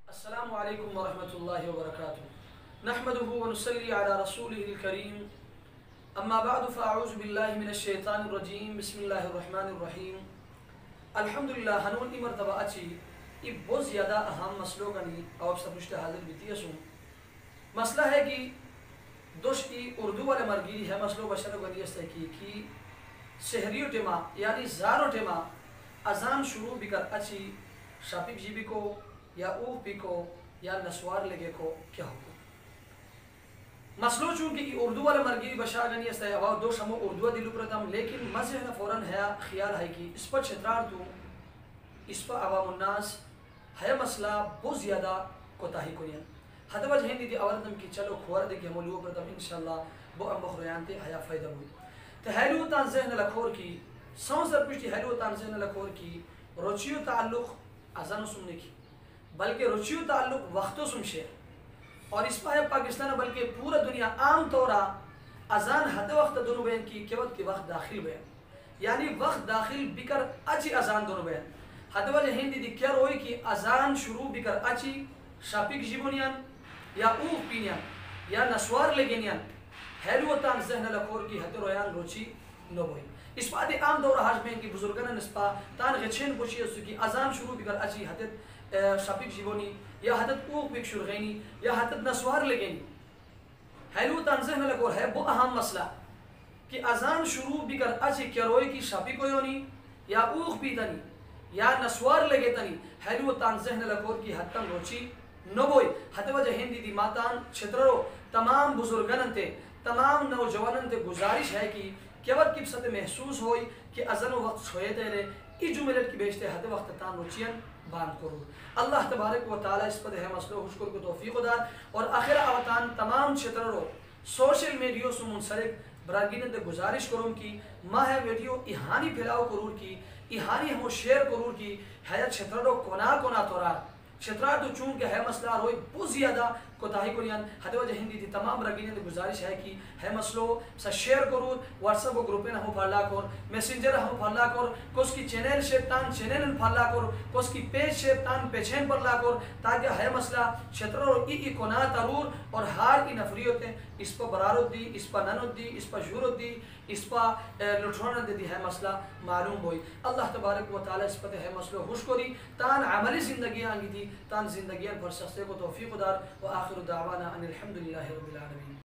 السلام علیکم ورحمۃ اللہ وبرکاتہ نحمده ونصلی علی رسوله الکریم اما بعد فاعوذ باللہ من الشیطان الرجیم بسم اللہ الرحمن الرحیم الحمدللہ ہنون ای مرتبہ اچھی ای بہت زیادہ اہم مسئلوں کا نہیں اور سب مشتہ حاضر بیتی ہے سن مسئلہ ہے کہ دوش ای اردو والے مرگیری ہے مسئلوں بشر کو دیست ہے کہ سحریو ٹیما یعنی زارو ٹیما اذان شروع بکر اچھی شاپک جی بھی کو یا اوہ پی کو یا نسوار لگے کو کیا ہو مسئلو چونکہ اردو والا مرگی بشاگنی است ہے اور دو شمو اردو دلو پرتم لیکن مزہ فوراً ہے خیال ہے کہ اس پر چھترار تو اس پر عوام الناس ہے مسئلہ بہت زیادہ کوتاہی کنین حتی وجہ ہندی دی آوردم کی چلو خوار دے کہ ہم لوگ پرتم انشاءاللہ بو ام بخریان تے حیا فائدہ ہوئی تو حیلو تان ذہن لکھور کی سون سر پشتی حیلو تان ذہن لکھور کی روچیو تعلق ازانو سننے کی بلکہ رچیو تعلق وقتو سمشیر اور اس پاہ پاکستان بلکہ پورا دنیا عام طورا اذان حد وقت دونوں بین کی کیوت کی وقت داخل بین یعنی وقت داخل بکر اچھی اذان دونوں بین حد وجہ ہندی دی کیا روئی کی اذان شروع بکر اچھی شاپک جیبونیان یا اوہ پینیان یا نسوار لگینیان حیلوتان ذہن لکھور کی حد رویان روچی نو بوئی اس پاہ دی عام دورہ حج بین کی بزرگان نسپا تان غچین پوچھی اس کی اذان شروع بکر اچھی حدد شاپک جیبونی یا حدد اوک بک شرغینی یا حدد نسوار لگینی حیلو تنظیم لکور ہے وہ اہم مسئلہ کہ اذان شروع بکر اچھی کروئی کی شاپک ہوئونی یا اوک پیتنی یا نسوار لگے تنی حیلو تنظیم لکور کی حد تن روچی نبوئی حد وجہ ہندی دی ماتان چھترو تمام بزرگنن تے تمام نوجوانن تے گزارش ہے کہ کیوت کی بسط محسوس ہوئی کہ اذن و وقت چھوئے تیرے ای جملت کی بیشتے حد وقت تان روچین باند کرو اللہ تبارک و تعالی اس پر ہے مسئلہ حشکر کو توفیق دار اور آخر آواتان تمام چھتروں سوشل میڈیو سے منسلک براگینت دے گزارش کروں کی ماہ ویڈیو ایہانی پھیلاؤ کرور کی ایہانی ہمو شیئر کرور کی ہے چھتروں کونا تورار چھترار تو چونکہ ہے مسئلہ روئی بہت زیادہ کوتاہی کنیان حد وجہ ہندی دی تمام براگینت دے گزارش ہے کہ ہے مسئلہ سا شیئر کرور واٹس اپ و گروپین ہمو پھالا کر میسنجر ہمو پھالا کر کس کی چینل شیطان چینل پھالا کر کس کی پیج شیطان پیچھین پر لا کر تاکہ ہے مسئلہ چھتروں ای کنا ترور اور ہار کی نفریت اس پر برارت دی اس پر ننت دی اس پر جورت دی اس پر لٹھونا دی ہے مسئلہ معلوم ہوئی اللہ تبارک و تعالی اس پر ہے مسئلہ خوشکری تان عملی زندگی آنگی دی تان زندگیاں پر شخصے کو توفیق دار و آخر دعوانا ان الحمدللہ رب العالمین.